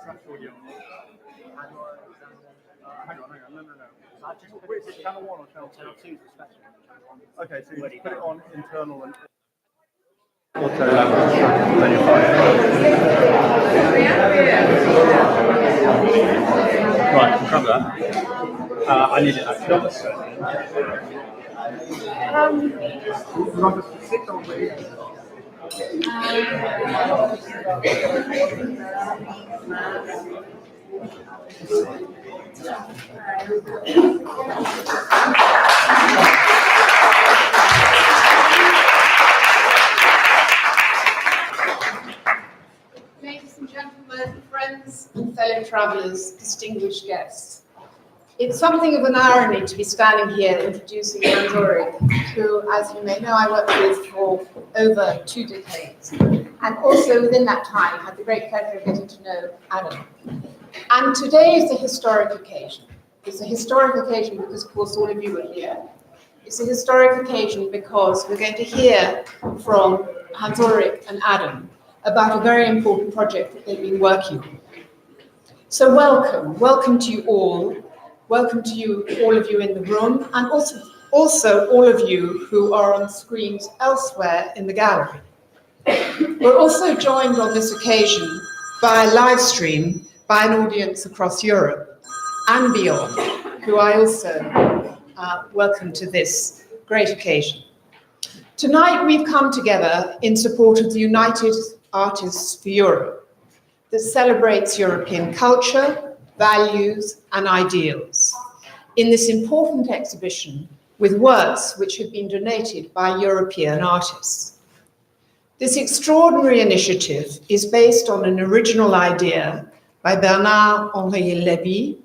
audio. Hang on, no. Which channel 1 or channel 2? Channel 2 is the special. Okay, so you put it on internal and auto. Right, grab that. I need it actually. Number 6 over here. Ladies and gentlemen, friends and fellow travellers, distinguished guests. It's something of an irony to be standing here introducing Hans Ulrich, who, as you may know, I worked with for over 2 decades, and also within that time had the great pleasure of getting to know Adam. And today is a historic occasion. It's a historic occasion because, of course, all of you are here. It's a historic occasion because we're going to hear from Hans Ulrich and Adam about a very important project that they've been working on. So welcome to you all. Welcome to you, all of you in the room, and also all of you who are on screens elsewhere in the gallery. We're also joined on this occasion by a live stream by an audience across Europe and beyond, who I also welcome to this great occasion. Tonight we've come together in support of the United Artists for Europe that celebrates European culture, values and ideals in this important exhibition with works which have been donated by European artists. This extraordinary initiative is based on an original idea by Bernard-Henri Lévy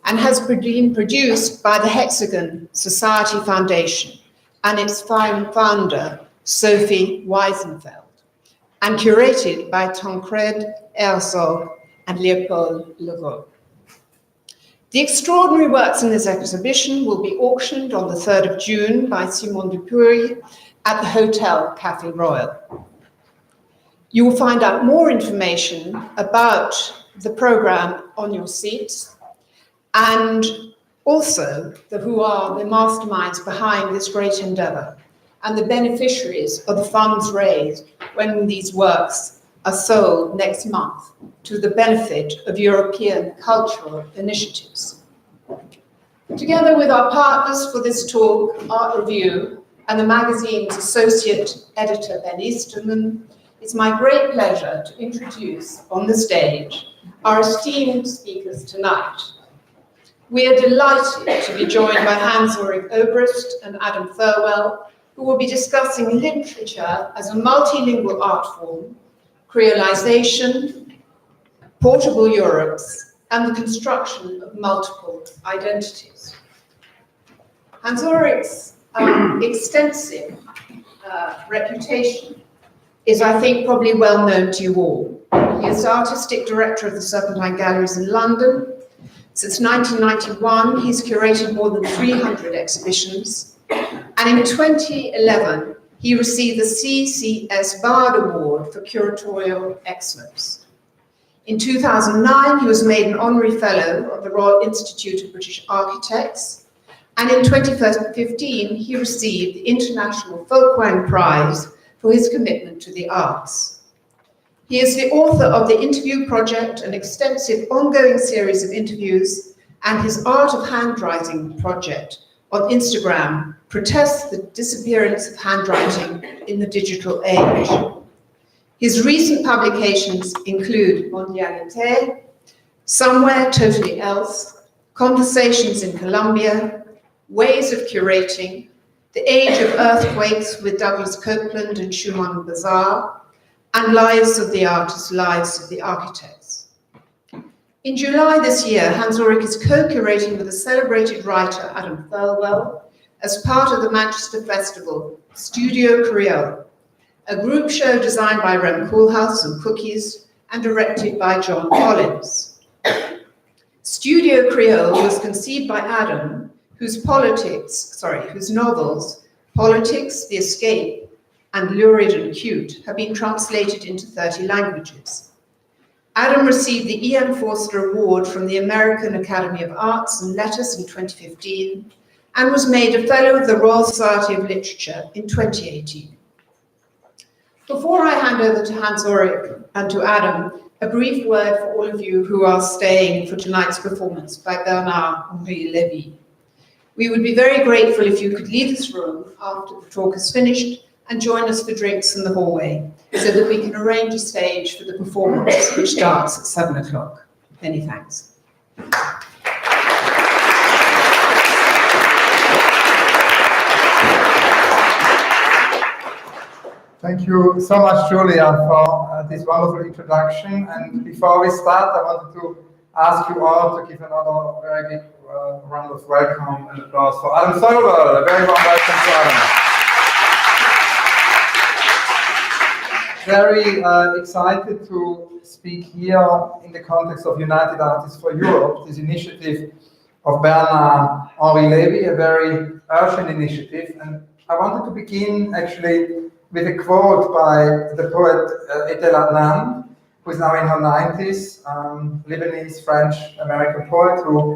and has been produced by the Hexagon Society Foundation and its founder, Sophie Weisenfeld, and curated by Tancred Herzog and Léopold Leroux. The extraordinary works in this exhibition will be auctioned on the 3rd of June by Simon Dupuy at the Hotel Café Royal. You will find out more information about the program on your seats, and also who are the masterminds behind this great endeavor and the beneficiaries of the funds raised when these works are sold next month to the benefit of European cultural initiatives. Together with our partners for this talk, Art Review, and the magazine's associate editor, Ben Easterman, it's my great pleasure to introduce on the stage our esteemed speakers tonight. We are delighted to be joined by Hans Ulrich Obrist and Adam Thirlwell, who will be discussing literature as a multilingual art form, creolization, portable Europes, and the construction of multiple identities. Hans Ulrich's extensive reputation is, I think, probably well known to you all. He is artistic director of the Serpentine Galleries in London. Since 1991, he's curated more than 300 exhibitions, and in 2011, he received the CCS Bard Award for Curatorial Excellence. In 2009, he was made an honorary fellow of the Royal Institute of British Architects, and in 2015, he received the International Folkwang Prize for his commitment to the arts. He is the author of The Interview Project, an extensive ongoing series of interviews, and his Art of Handwriting project on Instagram protests the disappearance of handwriting in the digital age. His recent publications include Mondialité, Somewhere Totally Else, Conversations in Colombia, Ways of Curating, The Age of Earthquakes with Douglas Copeland and Schumann Bazaar, and Lives of the Artists, Lives of the Architects. In July this year, Hans Ulrich is co-curating with the celebrated writer Adam Thirlwell as part of the Manchester Festival Studio Creole, a group show designed by Rem Koolhaas and Cookies and directed by John Collins. Studio Creole was conceived by Adam, whose novels, Politics, The Escape, and Lurid and Cute, have been translated into 30 languages. Adam received the E.M. Forster Award from the American Academy of Arts and Letters in 2015 and was made a Fellow of the Royal Society of Literature in 2018. Before I hand over to Hans-Ulrich and to Adam, a brief word for all of you who are staying for tonight's performance by Bernard-Henri Lévy. We would be very grateful if you could leave this room after the talk is finished and join us for drinks in the hallway so that we can arrange a stage for the performance, which starts at 7 o'clock. Many thanks. Thank you so much, Julia, for this wonderful introduction. And before we start, I wanted to ask you all to give another very big round of welcome and applause for Adam Thirlwell. A very warm welcome to Adam. Very excited to speak here in the context of United Artists for Europe, this initiative of Bernard-Henri Lévy, a very urgent initiative. And I wanted to begin actually with a quote by the poet Etel Adnan, who is now in her 90s, Lebanese, French, American poet who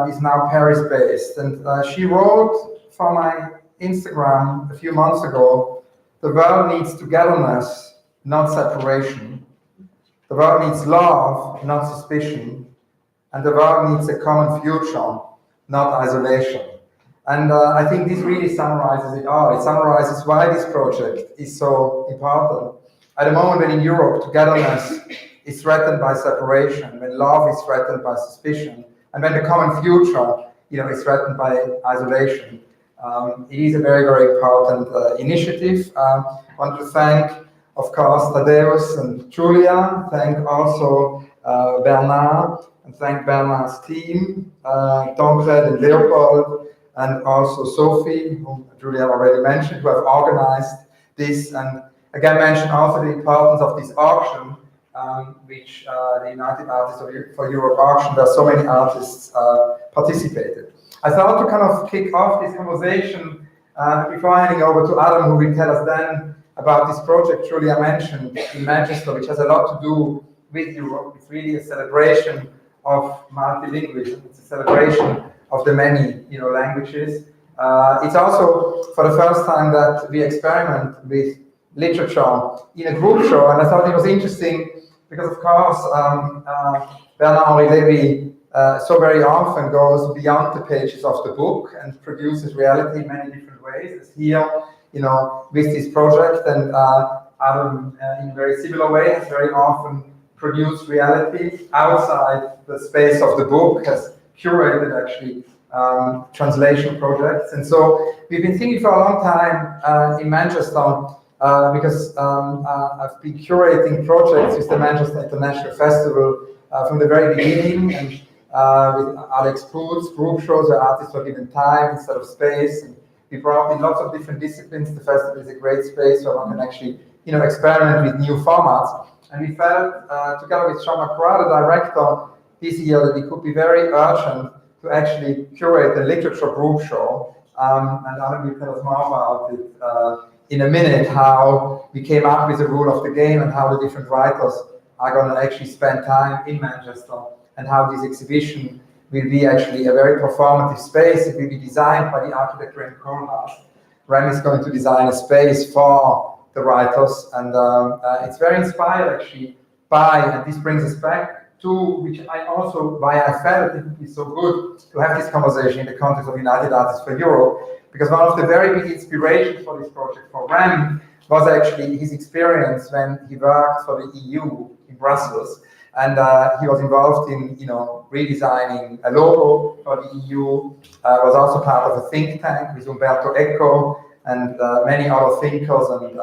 is now Paris-based. And she wrote for my Instagram a few months ago, "The world needs togetherness, not separation. The world needs love, not suspicion. And the world needs a common future, not isolation." And I think this really summarizes it all. It summarizes why this project is so important. At a moment when in Europe, togetherness is threatened by separation, when love is threatened by suspicion, and when the common future, is threatened by isolation. It is a very, very important initiative. I want to thank, of course, Tadeusz and Julia, thank also Bernard, and thank Bernard's team, Tancred and Leopold, and also Sophie, whom Julia already mentioned, who have organized this, and again mention also the importance of this auction, which the United Artists for Europe auction, where so many artists participated. I thought to kind of kick off this conversation before handing over to Adam, who will tell us then about this project Julia mentioned in Manchester, which has a lot to do with Europe. It's really a celebration of multilingualism. It's a celebration of the many, languages. It's also for the first time that we experiment with literature in a group show, and I thought it was interesting because, of course, Bernard-Henri Lévy so very often goes beyond the pages of the book and produces reality in many different ways, as here, with this project, and Adam, in a very similar way, has very often produced reality outside the space of the book, has curated actually translation projects. And so we've been thinking for a long time in Manchester, because I've been curating projects with the Manchester International Festival from the very beginning, and with Alex Poots, group shows where artists were given time instead of space. And we brought in lots of different disciplines. The festival is a great space where one can actually, experiment with new formats. And we felt, together with Jean-Marc Roy, the director, this year, that it could be very urgent to actually curate a literature group show. And Adam will tell us more about it in a minute, how we came up with the rule of the game and how the different writers are going to actually spend time in Manchester, and how this exhibition will be actually a very performative space. It will be designed by the architect Rem Koolhaas. Rem is going to design a space for the writers, and it's very inspired actually by, and this brings us back to, why I felt it would be so good to have this conversation in the context of United Artists for Europe, because one of the very big inspirations for this project for Rem was actually his experience when he worked for the EU in Brussels. And he was involved in, redesigning a logo for the EU, was also part of a think tank with Umberto Eco and many other thinkers and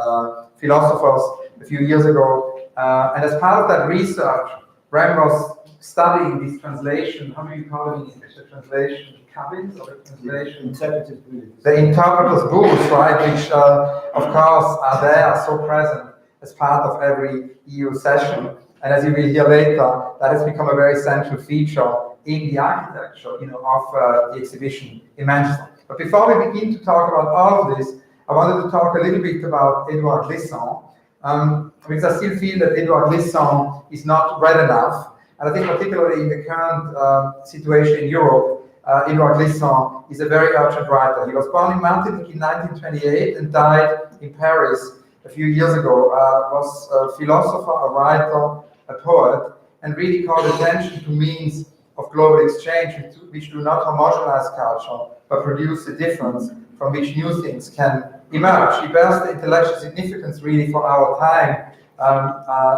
philosophers a few years ago. And as part of that research, Rem was studying this translation. How do you call it in English? The translation cabins or the translation? Interpretive booths. The interpreter's booths, right? Which, of course, are there, so present as part of every EU session. And as you will hear later, that has become a very central feature in the architecture, of the exhibition in Manchester. But before we begin to talk about all of this, I wanted to talk a little bit about Edouard Glissant, because I still feel that Edouard Glissant is not read enough. And I think particularly in the current situation in Europe, Edouard Glissant is a very urgent writer. He was born in Martinique in 1928 and died in Paris a few years ago. Was a philosopher, a writer, a poet, and really called attention to means of global exchange which do not homogenize culture, but produce a difference from which new things can emerge. He bears the intellectual significance really for our time,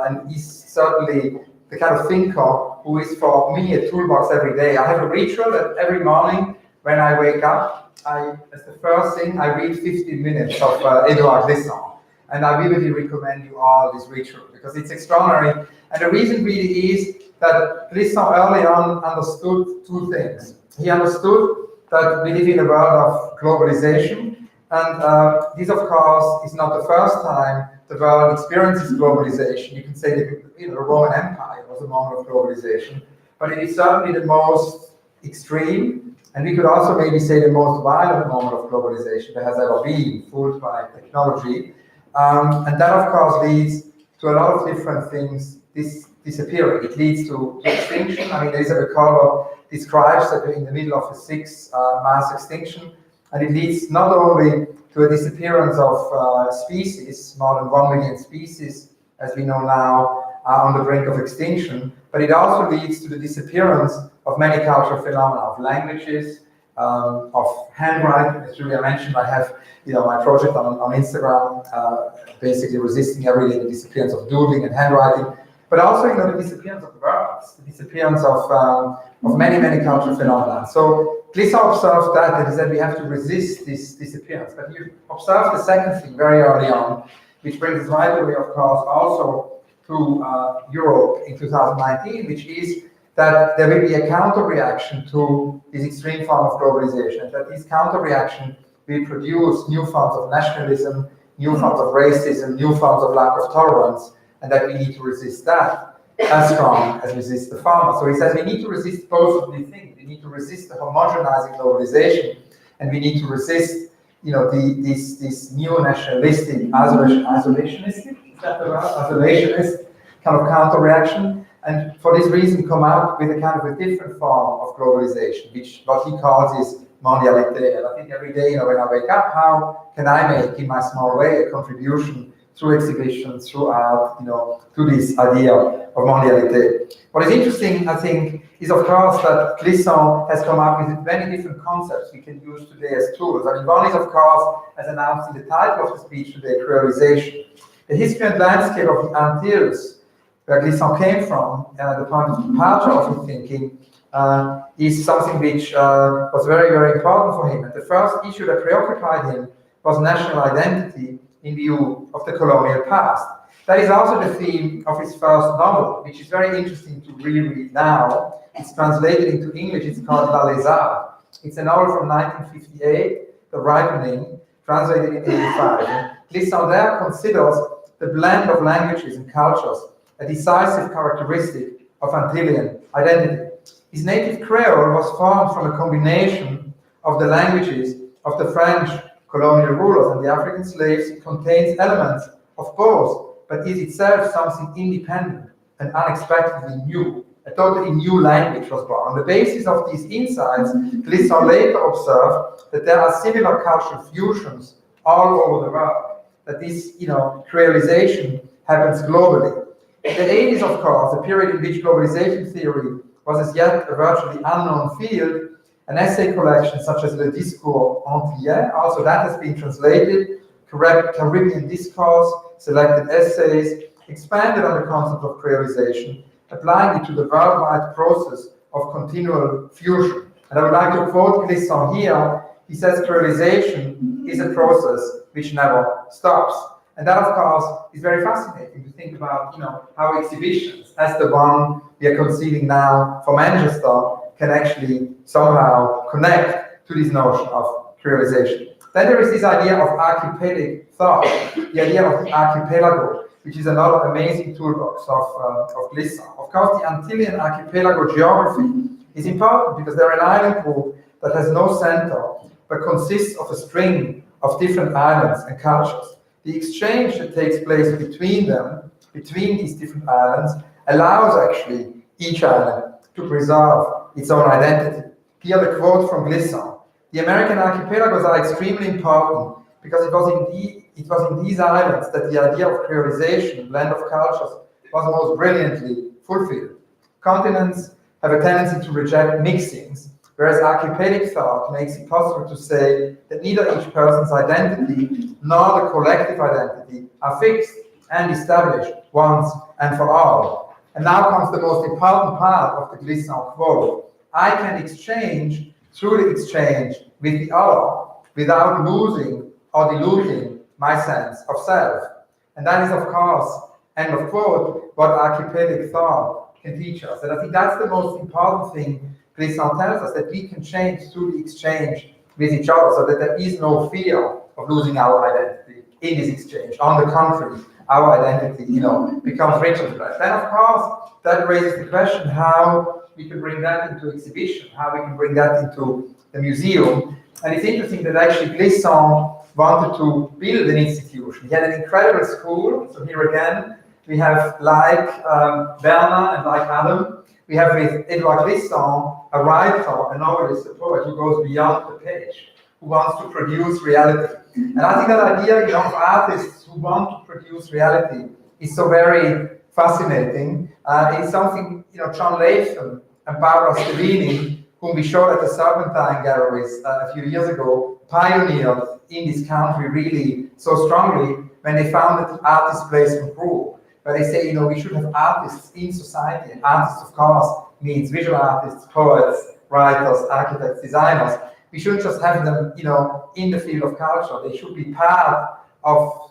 and he's certainly the kind of thinker who is for me a toolbox every day. I have a ritual that every morning when I wake up, as the first thing, I read 15 minutes of Edouard Glissant. And I really recommend you all this ritual because it's extraordinary. And the reason really is that Glissant early on understood two things. He understood that we live in a world of globalization, and this, of course, is not the first time the world experiences globalization. You can say that the Roman Empire was a moment of globalization, but it is certainly the most extreme, and we could also maybe say the most violent moment of globalization there has ever been, fueled by technology. And that, of course, leads to a lot of different things disappearing. It leads to extinction. I mean, Elizabeth Colbert describes that we're in the middle of a sixth mass extinction, and it leads not only to a disappearance of species, more than 1 million species, as we know now, are on the brink of extinction, but it also leads to the disappearance of many cultural phenomena, of languages, of handwriting. As Julia mentioned, I have my project on Instagram, basically resisting every day the disappearance of doodling and handwriting, but also the disappearance of words, the disappearance of many cultural phenomena. So Glissant observed that, and he said we have to resist this disappearance. But you observed the second thing very early on, which brings us right away, of course, also to Europe in 2019, which is that there will be a counter-reaction to this extreme form of globalization, that this counter-reaction will produce new forms of nationalism, new forms of racism, new forms of lack of tolerance, and that we need to resist that as strong as resist the former. So he says we need to resist both of these things. We need to resist the homogenizing globalization, and we need to resist, this new nationalistic, isolationistic, is that the word? Isolationist kind of counter-reaction. And for this reason, come out with a kind of a different form of globalization, which what he calls is mondialité. And I think every day, when I wake up, how can I make, in my small way, a contribution through exhibitions, through art, to this idea of mondialité. What is interesting, I think, is of course that Glissant has come up with many different concepts we can use today as tools. I mean, one is, of course, as announced in the title of the speech today, creolization. The history and landscape of the Antilles, where Glissant came from, the point of departure of his thinking, is something which was very, very important for him. And the first issue that preoccupied him was national identity in view of the colonial past. That is also the theme of his first novel, which is very interesting to reread now. It's translated into English. It's called La Lézarde. It's a novel from 1958, The Ripening, translated in 85. Glissant there considers the blend of languages and cultures a decisive characteristic of Antillean identity. His native Creole was formed from a combination of the languages of the French colonial rulers and the African slaves. It contains elements of both, but is itself something independent and unexpectedly new. A totally new language was born. On the basis of these insights, Glissant later observed that there are similar cultural fusions all over the world, that this creolization happens globally. In the 80s, of course, a period in which globalization theory was as yet a virtually unknown field, an essay collection such as Le Discours Antillais, also that has been translated, Caribbean Discourse, selected essays, expanded on the concept of creolization, applying it to the worldwide process of continual fusion. And I would like to quote Glissant here. He says, creolization is a process which never stops. And that, of course, is very fascinating to think about, how exhibitions, as the one we are conceiving now for Manchester, can actually somehow connect to this notion of creolization. Then there is this idea of archipelagic thought, the idea of the archipelago, which is another amazing toolbox of Glissant. Of course, the Antillean archipelago geography is important because they're an island group that has no center, but consists of a string of different islands and cultures. the exchange that takes place between them, between these different islands, allows actually each island to preserve its own identity. Here the quote from Glissant: "The American archipelagos are extremely important because it was in these islands that the idea of creolization, blend of cultures, was most brilliantly fulfilled. Continents have a tendency to reject mixings, whereas archipelagic thought makes it possible to say that neither each person's identity nor the collective identity are fixed and established once and for all." And now comes the most important part of the Glissant quote: "I can exchange through the exchange with the other without losing or diluting my sense of self." And that is, of course, end of quote, what archipelagic thought can teach us. And I think that's the most important thing Glissant tells us, that we can change through the exchange with each other, so that there is no fear of losing our identity in this exchange. On the contrary, our identity, becomes richer. Then, of course, that raises the question how we can bring that into exhibition, how we can bring that into the museum. And it's interesting that actually Glissant wanted to build an institution. He had an incredible school. So here again, we have like Bernard and like Adam, we have with Edouard Glissant, a writer, a novelist, a poet who goes beyond the page, who wants to produce reality. And I think that idea, of artists who want to produce reality is so very fascinating. It's something, John Latham and Barbara Stellini, whom we showed at the Serpentine Galleries a few years ago, pioneered in this country really so strongly when they founded the Artist Placement Group, where they say, we should have artists in society. And artists, of course, means visual artists, poets, writers, architects, designers. We shouldn't just have them, in the field of culture. They should be part of,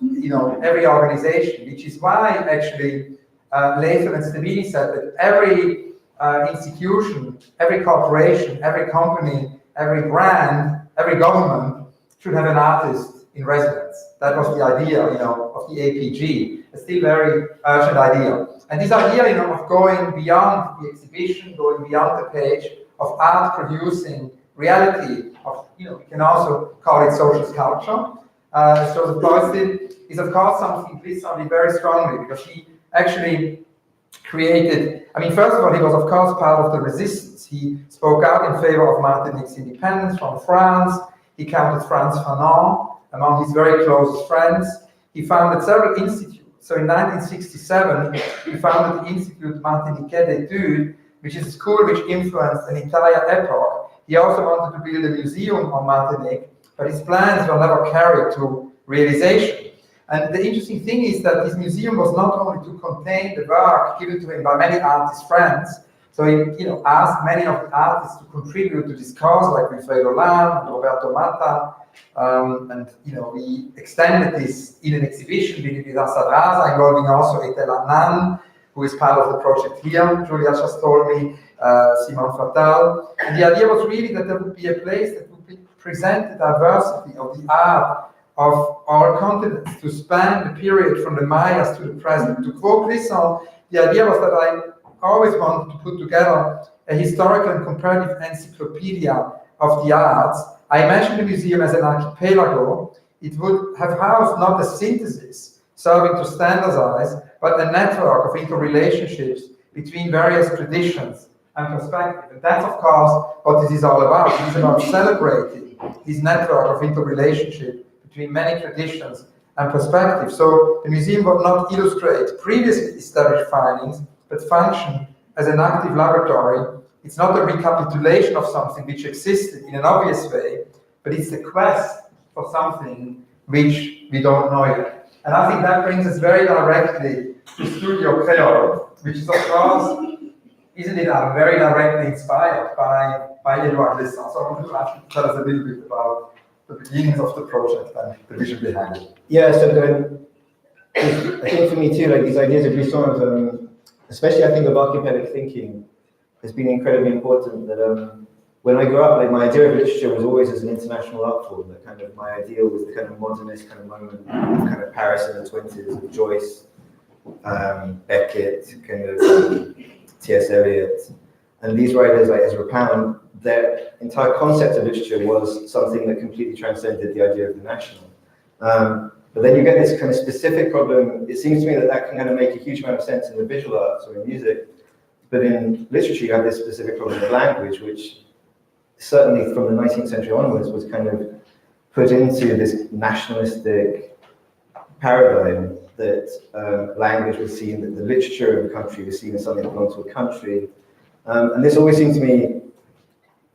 every organization, which is why actually Latham and Stellini said that every institution, every corporation, every company, every brand, every government should have an artist in residence. That was the idea, of the APG. A still very urgent idea. And this idea, of going beyond the exhibition, going beyond the page, of art producing reality, of, we can also call it social sculpture. So the Boylston is, of course, something Glissant did very strongly, because he actually created, first of all, he was, of course, part of the resistance. He spoke out in favor of Martinique's independence from France. He counted Frantz Fanon among his very closest friends. He founded several institutes. So in 1967, he founded the Institut Martiniquais d'Etudes, which is a school which influenced an entire epoch. He also wanted to build a museum on Martinique, but his plans were never carried to realization. And the interesting thing is that this museum was not only to contain the work given to him by many artist friends, so he asked many of the artists to contribute to this cause, like Wilfredo Lam, Roberto Matta, and we extended this in an exhibition with Assad Raza, involving also Etel Adnan, who is part of the project here. Julia just told me, Simon Fatal. And the idea was really that there would be a place that would present the diversity of the art of our continents, to span the period from the Mayas to the present. To quote Glissant, the idea was that I always wanted to put together a historical and comparative encyclopedia of the arts. I imagined the museum as an archipelago. It would have housed not a synthesis serving to standardize, but a network of interrelationships between various traditions and perspectives. And that's, of course, what this is all about. It is about celebrating this network of interrelationship between many traditions and perspectives. So the museum will not illustrate previously established findings, but function as an active laboratory. It's not a recapitulation of something which existed in an obvious way, but it's the quest for something which we don't know yet. And I think that brings us very directly to Studio Creole, which is, of course, isn't it, very directly inspired by Edouard Glissant. So I want to ask you to tell us a little bit about the beginnings of the project and the vision behind it. Yeah, so I think for me too, like these ideas of Glissant, especially I think of archipelagic thinking, has been incredibly important. That when I grew up, like my idea of literature was always as an international art form. That kind of my ideal was the kind of modernist kind of moment, kind of Paris in the 20s, of Joyce, Beckett, kind of T.S. Eliot, and these writers like Ezra Pound. Their entire concept of literature was something that completely transcended the idea of the national. But then you get this kind of specific problem. It seems to me that that can kind of make a huge amount of sense in the visual arts or in music. But in literature, you have this specific problem of language, which certainly from the 19th century onwards was kind of put into this nationalistic paradigm that language was seen, that the literature of the country was seen as something that belonged to a country. And this always seemed to me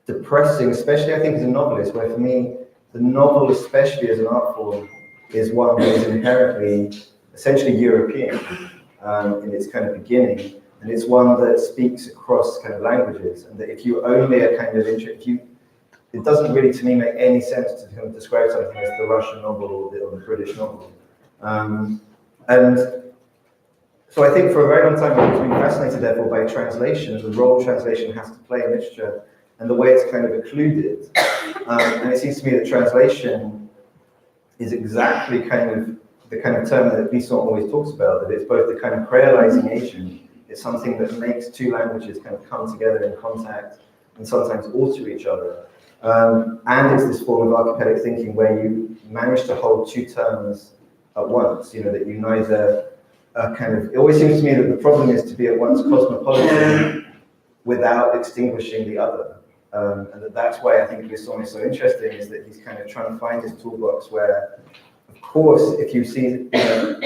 depressing, especially I think as a novelist, where for me, the novel, especially as an art form, is one that is inherently, essentially European in its kind of beginning. And it's one that speaks across kind of languages. And that if you only are kind of interested, it doesn't really to me make any sense to kind of describe something as the Russian novel or the British novel. And so I think for a very long time I've been fascinated therefore by translation, the role translation has to play in literature, and the way it's kind of occluded. And it seems to me that translation is exactly kind of the kind of term that Blisson always talks about, that it's both the kind of creolizing agent, it's something that makes two languages kind of come together in contact and sometimes alter each other. And it's this form of archipelagic thinking where you manage to hold two terms at once, you know, that you neither it always seems to me that the problem is to be at once cosmopolitan without extinguishing the other. And that's why I think this song is so interesting, is that he's kind of trying to find his toolbox where, of course, if you see, you know,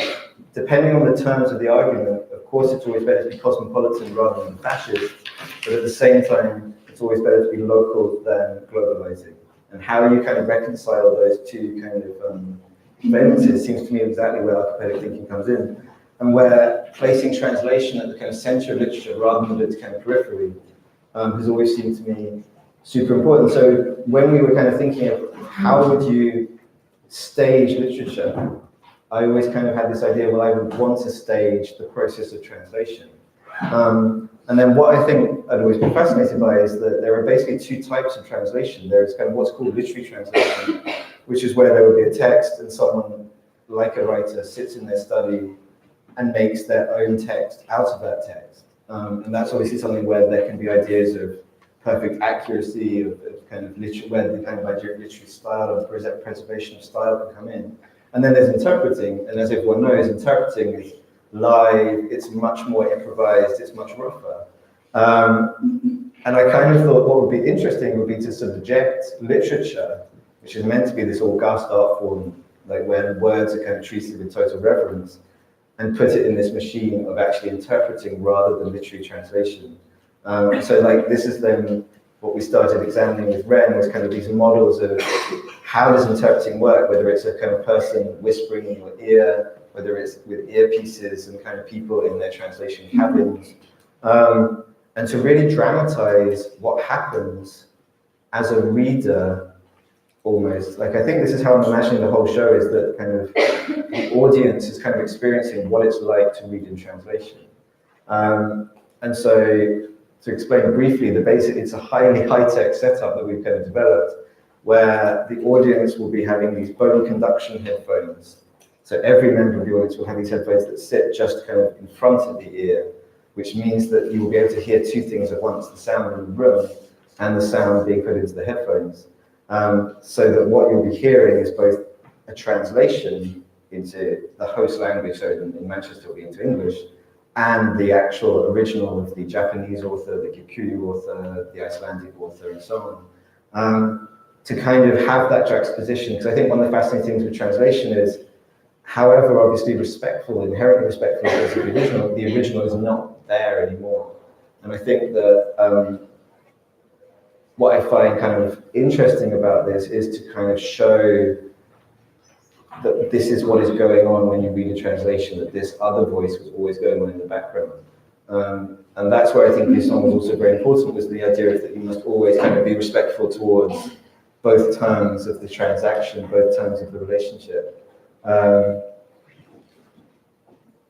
depending on the terms of the argument, of course it's always better to be cosmopolitan rather than fascist, but at the same time, it's always better to be local than globalizing. And how you kind of reconcile those two kind of valences seems to me exactly where archipelagic thinking comes in, and where placing translation at the kind of center of literature rather than its kind of periphery has always seemed to me super important. So when we were kind of thinking of how would you stage literature, I always kind of had this idea, well, I would want to stage the process of translation. And then what I think I'd always been fascinated by is that there are basically two types of translation. There's kind of what's called literary translation, which is where there would be a text and someone, like a writer, sits in their study and makes their own text out of that text. And that's obviously something where there can be ideas of perfect accuracy, of kind of where the kind of idea of literary style and preservation of style can come in. And then there's interpreting, and as everyone knows, interpreting is live, it's much more improvised, it's much rougher. And I kind of thought what would be interesting would be to subject literature, which is meant to be this august art form, like when words are kind of treated with total reverence, and put it in this machine of actually interpreting rather than literary translation. So like this is then what we started examining with Ren, was kind of these models of how does interpreting work, whether it's a kind of person whispering in your ear, whether it's with earpieces and kind of people in their translation cabins, and to really dramatize what happens as a reader almost. Like I think this is how I'm imagining the whole show, is that kind of the audience is kind of experiencing what it's like to read in translation. And so to explain briefly, it's a highly high-tech setup that we've kind of developed, where the audience will be having these bone conduction headphones. So every member of the audience will have these headphones that sit just kind of in front of the ear, which means that you will be able to hear two things at once, the sound in the room and the sound being put into the headphones. So that what you'll be hearing is both a translation into the host language, so in Manchester it'll be into English, and the actual original of the Japanese author, the Kikuyu author, the Icelandic author, and so on. To kind of have that juxtaposition, because I think one of the fascinating things with translation is, however obviously respectful, inherently respectful as the original is not there anymore. And I think that what I find kind of interesting about this is to kind of show that this is what is going on when you read a translation, that this other voice was always going on in the background. And that's where I think this song was also very important, was the idea that you must always kind of be respectful towards both terms of the transaction, both terms of the relationship.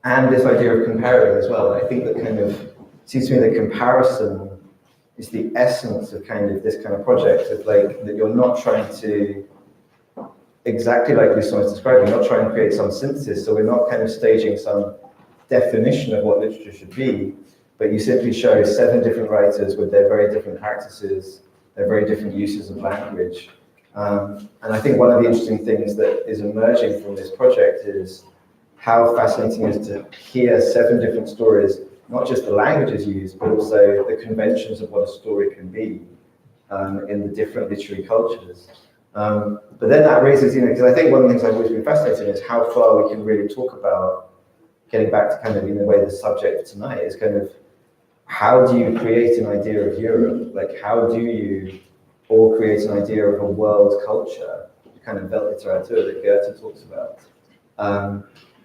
And this idea of comparing as well. I think that kind of seems to me that comparison is the essence of kind of this kind of project, of like that you're not trying to, exactly like Blisson was describing, you're not trying to create some synthesis, so we're not kind of staging some definition of what literature should be, but you simply show 7 different writers with their very different practices, their very different uses of language, And I think one of the interesting things that is emerging from this project is how fascinating it is to hear 7 different stories, not just the languages used, but also the conventions of what a story can be in the different literary cultures. But then that raises, because I think one of the things I've always been fascinated in is how far we can really talk about, getting back to kind of in a way the subject of tonight is kind of, how do you create an idea of Europe? Like, how do you all create an idea of a world culture, the kind of Weltliteratur that Goethe talks about?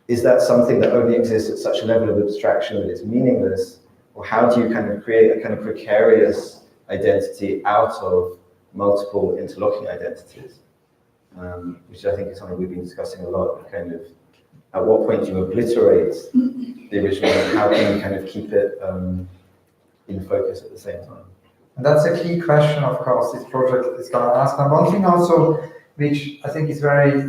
Is that something that only exists at such a level of abstraction that it's meaningless? Or how do you kind of create a kind of precarious identity out of multiple interlocking identities? Which I think is something we've been discussing a lot, kind of, at what point do you obliterate the original, and how can you kind of keep it in focus at the same time? And that's a key question, of course, this project is going to ask. And one thing also, which I think is very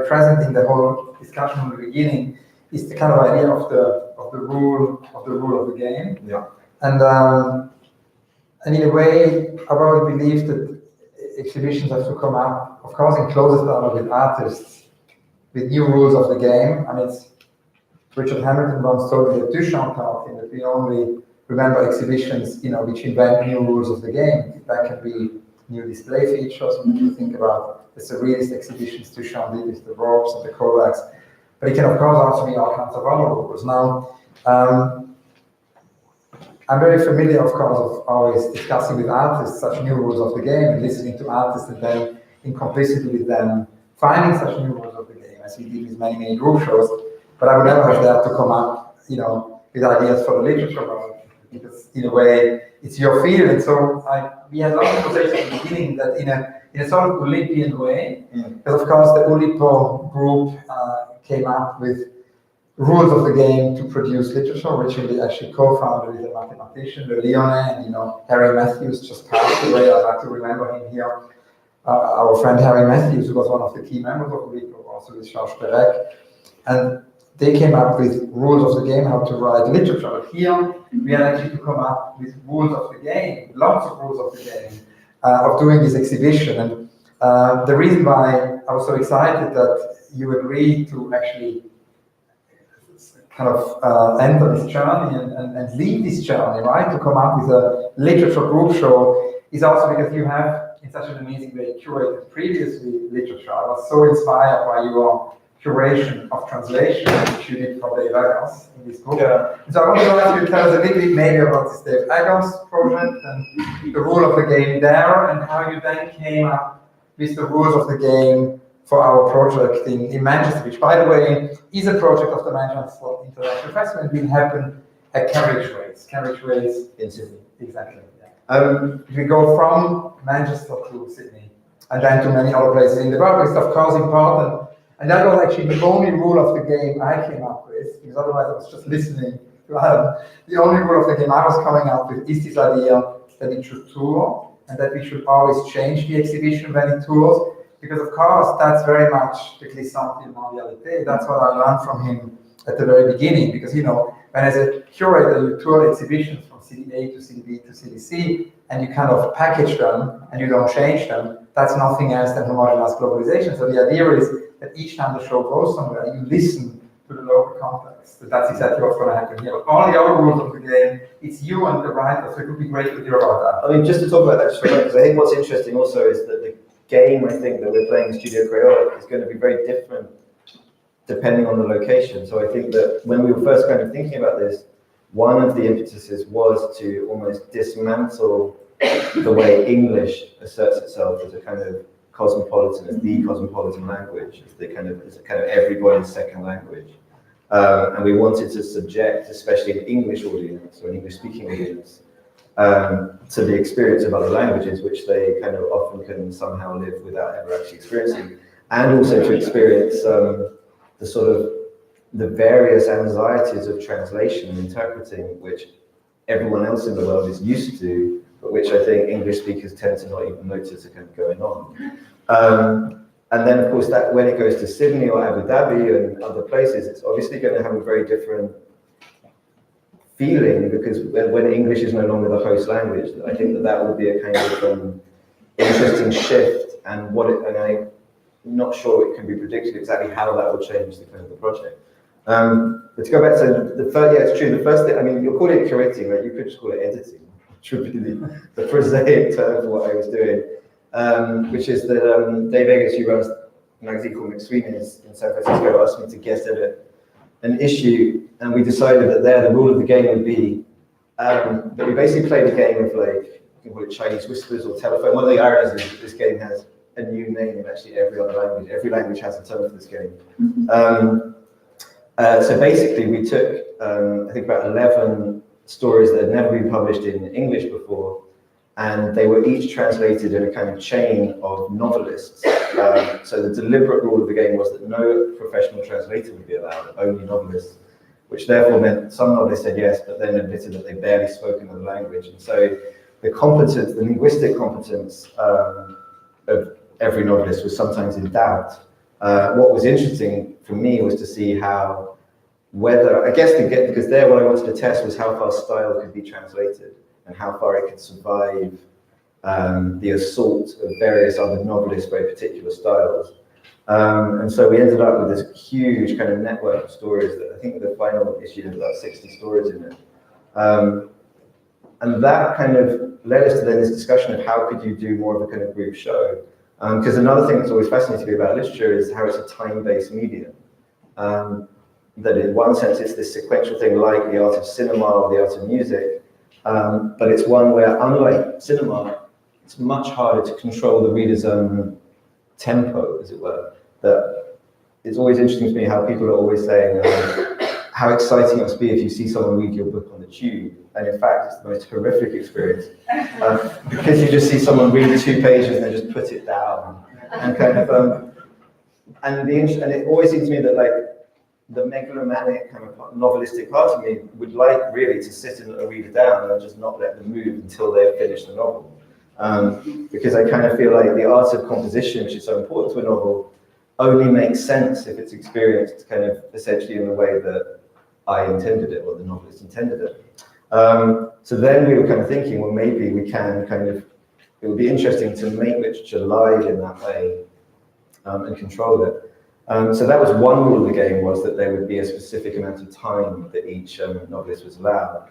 present in the whole discussion in the beginning, is the kind of idea of the rule of the game. Yeah. And in a way, I really believe that exhibitions have to come up, of course, in closest dialogue with artists, with new rules of the game. I mean, Richard Hamilton once told me that Duchamp taught him that we only remember exhibitions, which invent new rules of the game. That can be new display features. When you think about the surrealist exhibitions Duchamp did with the ropes and the Kodaks, but it can, of course, also be all kinds of other rules. Now, I'm very familiar, of course, of always discussing with artists such new rules of the game and listening to artists and then in complicity with them finding such new rules of the game, as we did with many group shows. But I would never have dared to come up, with ideas for the literature world, because in a way it's your field. And so we had a lot of conversations at the beginning that in a sort of Olympian way, because of course the Oulipo group came up with rules of the game to produce literature, which we actually co-founded with a mathematician, Le Lyonnais, and Harry Matthews just passed away. I'd like to remember him here. Our friend Harry Matthews, who was one of the key members of Oulipo, also with Georges Perec. And they came up with rules of the game, how to write literature. But here, we had actually to come up with rules of the game, lots of rules of the game, of doing this exhibition. And the reason why I was so excited that you agreed to actually kind of enter this journey and lead this journey, right? To come up with a literature group show is also because you have, in such an amazing way, curated previously literature. I was so inspired by your curation of translation, which you did for Dave Agos in this book. Yeah. So I want to ask you to tell us a little bit maybe about this Dave Agos project and the rule of the game there, and how you then came up with the rules of the game for our project in Manchester, which, by the way, is a project of the Manchester International Festival. It will happen at Carriage Ways In Sydney. Exactly. Yeah. We go from Manchester to Sydney, and then to many other places in the world. It's of course important. And that was actually the only rule of the game I came up with, because otherwise I was just listening to Adam. The only rule of the game I was coming up with is this idea that it should tour, and that we should always change the exhibition when it tours, because of course that's very much the glissant in mondialité. That's what I learned from him at the very beginning, because when as a curator you tour exhibitions from city A to city B to city C, and you kind of package them and you don't change them, that's nothing else than homogeneous globalization. So the idea is that each time the show goes somewhere, you listen to the local context. That's exactly what's going to happen here. But all the other rules of the game, it's you and the writer, so it would be great to hear about that. I mean, just to talk about that just for a moment, because I think what's interesting also is that the game, I think, that we're playing in Studio Crayola is going to be very different depending on the location. So I think that when we were first kind of thinking about this, one of the impetuses was to almost dismantle the way English asserts itself as a kind of cosmopolitan, as the cosmopolitan language, as kind of everybody's second language. And we wanted to subject, especially an English audience or an English-speaking audience, to the experience of other languages, which they kind of often can somehow live without ever actually experiencing, and also to experience the various anxieties of translation and interpreting, which everyone else in the world is used to, but which I think English speakers tend to not even notice are kind of going on. And then, of course, that when it goes to Sydney or Abu Dhabi and other places, it's obviously going to have a very different feeling, because when English is no longer the host language, I think that will be a kind of interesting shift, and I'm not sure it can be predicted exactly how that will change the kind of the project. But to go back to the first, yeah, it's true. The first thing, I mean, you'll call it curating, right? You could just call it editing, which would be the prosaic term for what I was doing, which is that Dave Eggers, who runs a magazine called McSweeney's in San Francisco, asked me to guest edit an issue, and we decided that the rule of the game would be that we basically played a game of like, you can call it Chinese whispers or telephone. One of the ironies is that this game has a new name in actually every other language. Every language has a term for this game. So basically, we took, I think, about 11 stories that had never been published in English before, and they were each translated in a kind of chain of novelists. So the deliberate rule of the game was that no professional translator would be allowed, only novelists, which therefore meant some novelists said yes, but then admitted that they barely spoke another language. And so the competence, the linguistic competence of every novelist was sometimes in doubt. What was interesting for me was to see how, because there what I wanted to test was how far style could be translated and how far it could survive the assault of various other novelists by particular styles. And so we ended up with this huge kind of network of stories that I think the final issue had about 60 stories in it. And that kind of led us to then this discussion of how could you do more of a kind of group show. Because another thing that's always fascinating me about literature is how it's a time-based medium. That in one sense it's this sequential thing like the art of cinema or the art of music, but it's one where, unlike cinema, it's much harder to control the reader's tempo, as it were. That it's always interesting to me how people are always saying how exciting it must be if you see someone read your book on the tube, and in fact it's the most horrific experience because you just see someone read 2 pages and then just put it down, and kind of and it always seems to me that like the megalomaniac kind of novelistic part of me would like really to sit a reader down and just not let them move until they've finished the novel. Because I kind of feel like the art of composition, which is so important to a novel, only makes sense if it's experienced kind of essentially in the way that I intended it or the novelist intended it. So then we were kind of thinking, well, maybe we can it would be interesting to make literature live in that way and control it. So that was one rule of the game, was that there would be a specific amount of time that each novelist was allowed.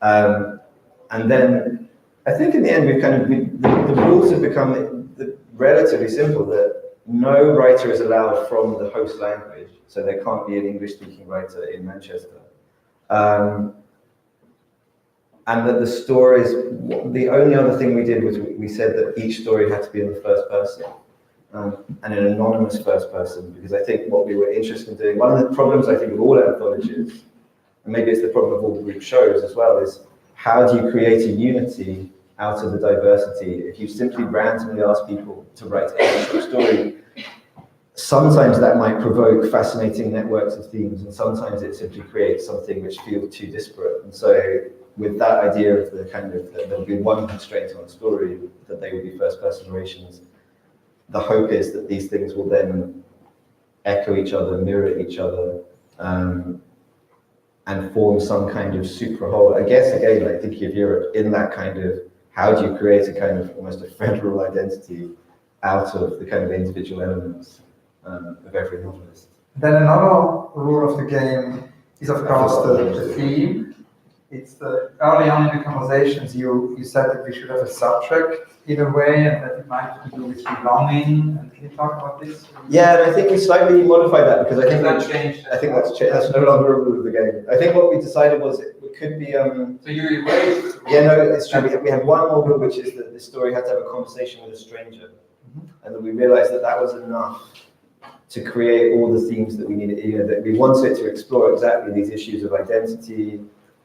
And then I think in the end, the rules have become relatively simple, that no writer is allowed from the host language, so there can't be an English-speaking writer in Manchester. And that the stories, the only other thing we did was we said that each story had to be in the first person. And an anonymous first person, because I think what we were interested in doing, one of the problems I think of all anthologies, and maybe it's the problem of all group shows as well, is how do you create a unity out of the diversity? If you simply randomly ask people to write a short story, sometimes that might provoke fascinating networks of themes, and sometimes it simply creates something which feels too disparate. And so with that idea of the kind of, that there'll be one constraint on the story, that they would be first person narrations, the hope is that these things will then echo each other, mirror each other, and form some kind of super whole. I guess, again, like thinking of Europe, in that kind of, how do you create a kind of almost a federal identity out of the kind of individual elements of every novelist? Then another rule of the game is, of course, the theme. It's early on in the conversations, you said that we should have a subject in a way, and that it might have to do with belonging. And can you talk about this? Yeah, and I think we slightly modified that, because I think that changed. I think that's changed. That's no longer a rule of the game. I think what we decided was it could be. So you erased. Yeah, no, it's true. We have one more rule, which is that the story had to have a conversation with a stranger, and that we realized that was enough to create all the themes that we needed. You know, that we wanted to explore exactly these issues of identity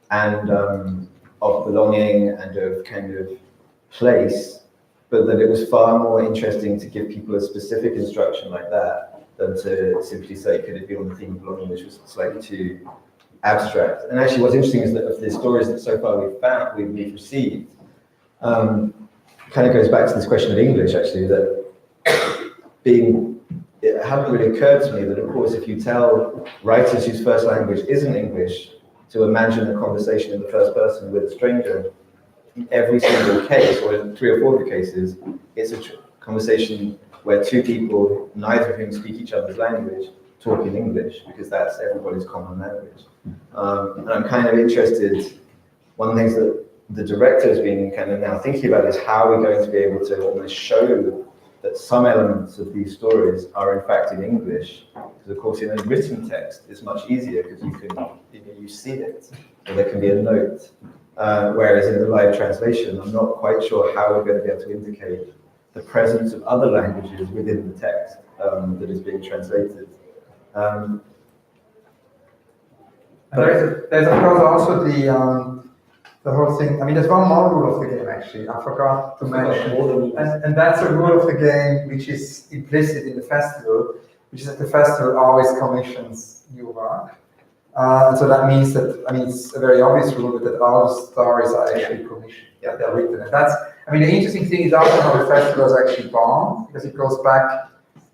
and of belonging and of kind of place, but that it was far more interesting to give people a specific instruction like that than to simply say, could it be on the theme of belonging, which was slightly too abstract. And actually what's interesting is that of the stories that so far we've received, kind of goes back to this question of English, actually, that it hadn't really occurred to me that, of course, if you tell writers whose first language isn't English to imagine a conversation in the first person with a stranger, in every single case, or in 3 or 4 of the cases, it's a conversation where 2 people, neither of whom speak each other's language, talk in English, because that's everybody's common language. And I'm kind of interested, one of the things that the director has been kind of now thinking about is how we're going to be able to almost show that some elements of these stories are in fact in English. Because of course in a written text it's much easier because you see it, or there can be a note. Whereas in the live translation, I'm not quite sure how we're going to be able to indicate the presence of other languages within the text that is being translated. There's of course also the whole thing. I mean, there's one more rule of the game actually. I forgot to mention, and that's a rule of the game which is implicit in the festival, which is that the festival always commissions new work. And so that means that, I mean, it's a very obvious rule that all the stories are actually commissioned. Yeah, they're written, and that's. I mean, the interesting thing is also how the festival is actually born, because it goes back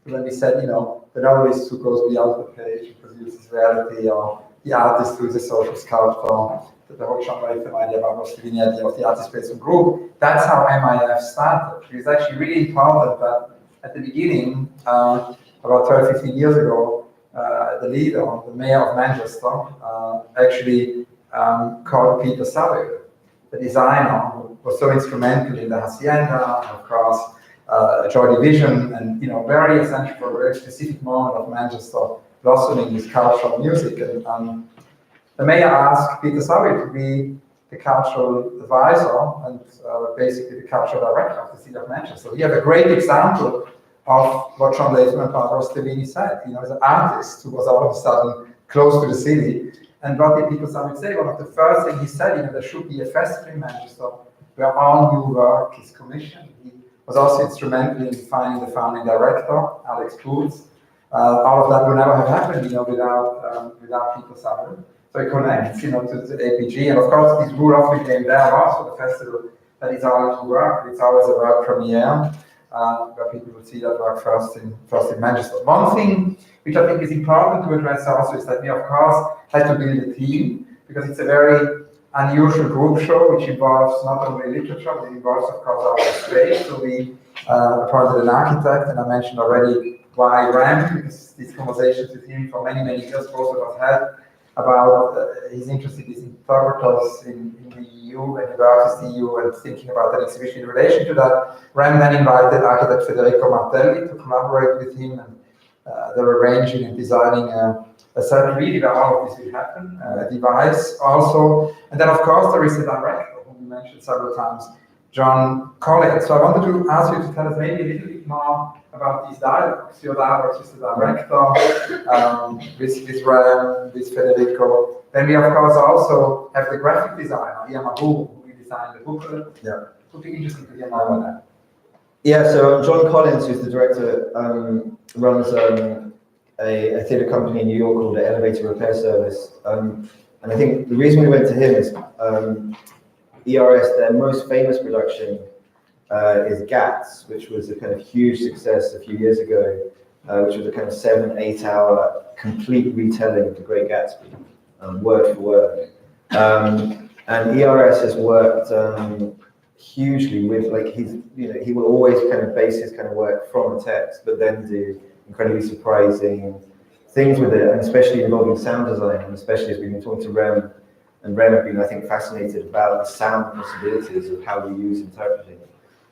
to when we said, you know, the novelist who goes beyond the page and produces reality, or the artist who is a social sculptor, the whole John Latham idea about Rossellini idea of the artist space and group. That's how MIF started. It's actually really important that at the beginning, about 12, 15 years ago, the leader, the mayor of Manchester, actually called Peter Saville, the designer, who was so instrumental in the Hacienda, and of course, Joy Division, and very essential for a very specific moment of Manchester blossoming with cultural music. And the mayor asked Peter Saville to be the cultural advisor and basically the cultural director of the city of Manchester. So he had a great example of what John Latham and Barbara Stevini said, as an artist who was all of a sudden close to the city. And what did Peter Saville say? One of the first things he said, there should be a festival in Manchester where all new work is commissioned. He was also instrumental in finding the founding director, Alex Booth. All of that would never have happened, without Peter Saville. So it connects, to APG. And of course, this rule of the game there was for the festival that is all new work. It's always a work premiere. Where people will see that work first in Manchester. One thing which I think is important to address also is that we, of course, had to build a team, because it's a very unusual group show which involves not only literature, but it involves, of course, our space. So we appointed an architect, and I mentioned already why Ram, because these conversations with him for many, many years, both of us had about his interest in these interpreters in the EU and versus the EU, and thinking about that exhibition in relation to that. Ram then invited architect Federico Martelli to collaborate with him, and they're arranging and designing a set really where all of this will happen, a device also. And then of course there is the director, whom we mentioned several times, John Collins. So I wanted to ask you to tell us maybe a little bit more about these dialogues, your dialogues with the director, with Ram, with Federico. Then we of course also have the graphic designer, Ian Mabu, who designed the booklet. Yeah. It would be interesting to hear more about that. Yeah, so John Collins, who's the director, runs a theatre company in New York called the Elevator Repair Service. And I think the reason we went to him is ERS, their most famous production is GATS, which was a kind of huge success a few years ago, which was a kind of 7-8 hour complete retelling of The Great Gatsby, word for word. And ERS has worked hugely with, like, he will always kind of base his kind of work from a text, but then do incredibly surprising things with it, and especially involving sound design, and especially as we've been talking to Rem, and Rem have been, I think, fascinated about the sound possibilities of how we use interpreting.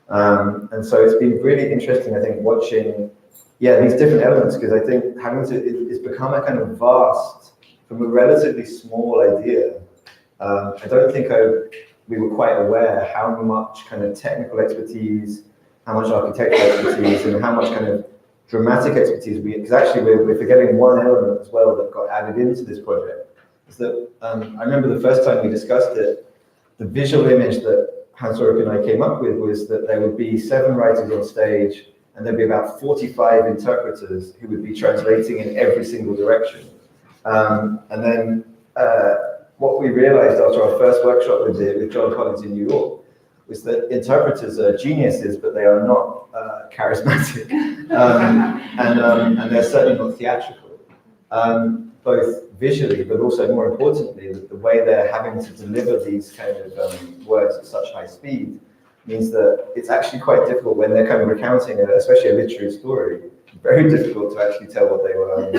And so it's been really interesting, I think, watching, these different elements, because I think it's become a kind of vast, from a relatively small idea. I don't think we were quite aware how much kind of technical expertise, how much architectural expertise, and how much kind of dramatic expertise because actually we're forgetting one element as well that got added into this project. Is that I remember the first time we discussed it, the visual image that Hans-Ulrich and I came up with was that there would be 7 writers on stage, and there'd be about 45 interpreters who would be translating in every single direction. And then what we realized after our first workshop with John Collins in New York was that interpreters are geniuses, but they are not charismatic, and they're certainly not theatrical. both visually, but also more importantly, the way they're having to deliver these kind of words at such high speed means that it's actually quite difficult when they're kind of recounting, especially a literary story, very difficult to actually tell what they were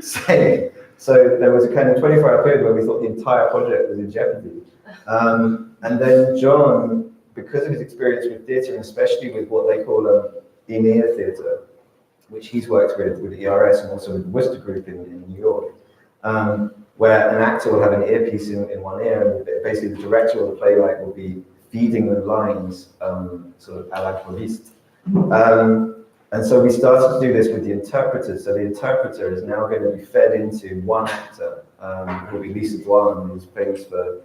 saying. So there was a kind of 24-hour period where we thought the entire project was in jeopardy. And then John, because of his experience with theatre, and especially with what they call in-ear theatre, which he's worked with ERS and also with the Worcester Group in New York, where an actor will have an earpiece in one ear, and basically the director or the playwright will be feeding the lines, sort of à l'improviste. And so we started to do this with the interpreter. So the interpreter is now going to be fed into one actor, who will be Lisa Dwan, who's famous for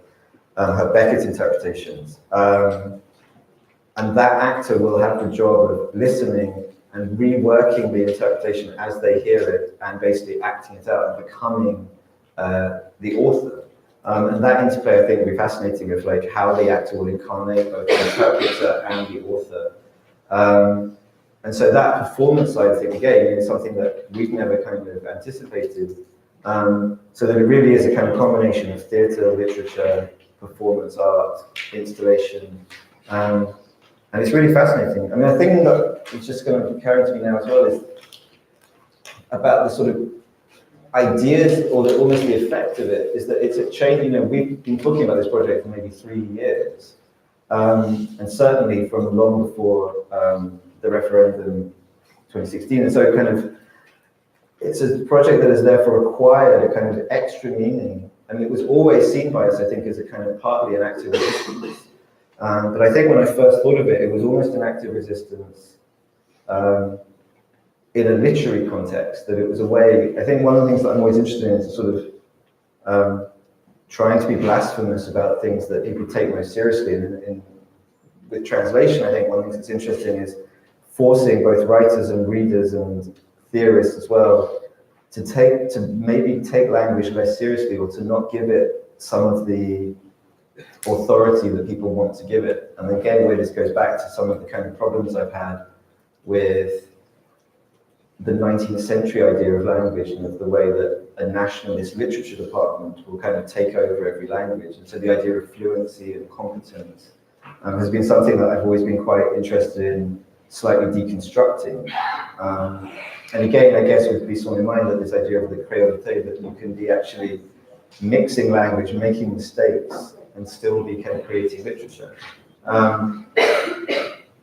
her Beckett interpretations. And that actor will have the job of listening and reworking the interpretation as they hear it, and basically acting it out and becoming the author. And that interplay, I think, will be fascinating, of like how the actor will incarnate both the interpreter and the author. And so that performance side thing, again, is something that we've never kind of anticipated. So that it really is a kind of combination of theatre, literature, performance art, installation. And it's really fascinating. I mean, the thing that is just going to be occurring to me now as well is about the sort of ideas, or almost the effect of it, is that it's a change. You know, we've been talking about this project for maybe 3 years, and certainly from long before the referendum 2016. And so kind of, it's a project that has therefore acquired a kind of extra meaning. And it was always seen by us, I think, as a kind of partly an act of resistance. But I think when I first thought of it, it was almost an act of resistance in a literary context, that it was a way. I think one of the things that I'm always interested in is sort of trying to be blasphemous about things that people take most seriously. And with translation, I think one thing that's interesting is forcing both writers and readers and theorists as well to maybe take language less seriously, or to not give it some of the authority that people want to give it. And again, where this goes back to some of the kind of problems I've had with the 19th century idea of language, and of the way that a nationalist literature department will kind of take over every language. And so the idea of fluency and competence has been something that I've always been quite interested in slightly deconstructing. And again, I guess with Brisson in mind, that this idea of the créolité, that you can be actually mixing language, making mistakes, and still be kind of creating literature.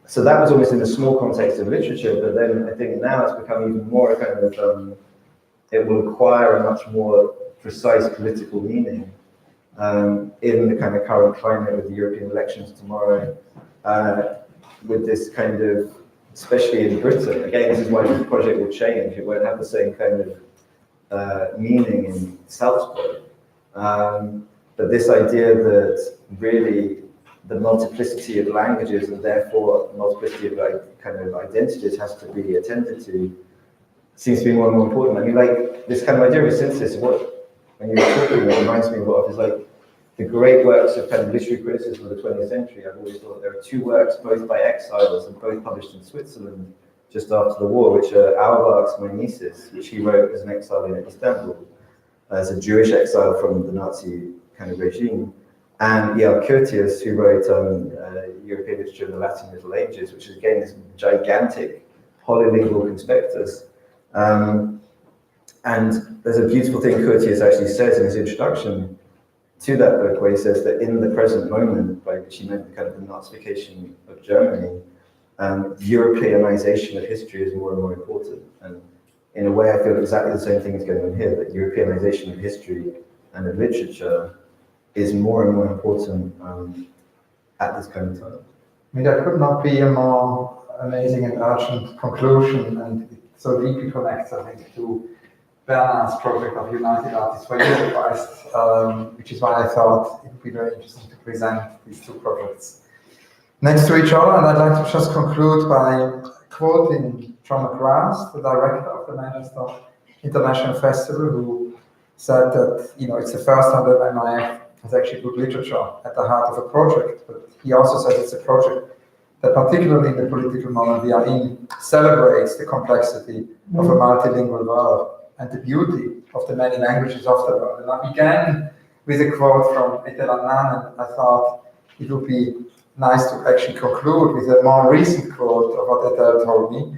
So that was always in the small context of literature, but then I think now it's become even more a kind of, it will acquire a much more precise political meaning in the kind of current climate with the European elections tomorrow, with this kind of, especially in Britain. Again, this is why this project will change. It won't have the same kind of meaning in Salzburg. But this idea that really the multiplicity of languages, and therefore the multiplicity of kind of identities, has to be attended to, seems to be more and more important. I mean, like, this kind of idea of a synthesis, when you were talking, it reminds me of what is like the great works of kind of literary criticism of the 20th century. I've always thought there are two works, both by exiles and both published in Switzerland just after the war, which are Auerbach's Mimesis, which he wrote as an exile in Istanbul, as a Jewish exile from the Nazi kind of regime, and Curtius, who wrote European Literature in the Latin Middle Ages, which is again this gigantic polylingual conspectus. And there's a beautiful thing Curtius actually says in his introduction to that book, where he says that in the present moment, by which he meant the kind of the Nazification of Germany, Europeanization of history is more and more important. And in a way, I feel exactly the same thing is going on here, that Europeanization of history and of literature is more and more important at this current time. I mean, there could not be a more amazing and urgent conclusion, and it so deeply connects, I think, to Bernard's project of United Artists for Europe, which is why I thought it would be very interesting to present these two projects next to each other. And I'd like to just conclude by quoting John McGrath, the director of the Manchester International Festival, who said that, you know, it's the first time that MIF has actually put literature at the heart of a project, but he also says it's a project that, particularly in the political moment we are in, celebrates the complexity of a multilingual world. and the beauty of the many languages of the world. And I began with a quote from Etel Adnan, and I thought it would be nice to actually conclude with a more recent quote of what Etel told me.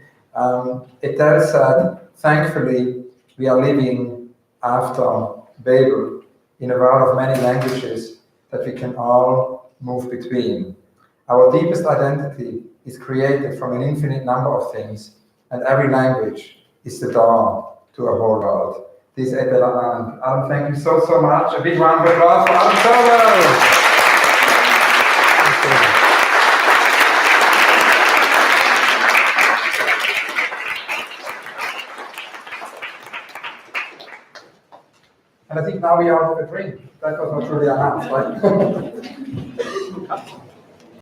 Etel said, thankfully, we are living after Babel in a world of many languages that we can all move between. Our deepest identity is created from an infinite number of things, and every language is the door to a whole world. This is Etel Adnan. Adam, thank you so, so much. A big round of applause for Adam Thirlwell. And I think now we are out of the drink. That was not really announced, right?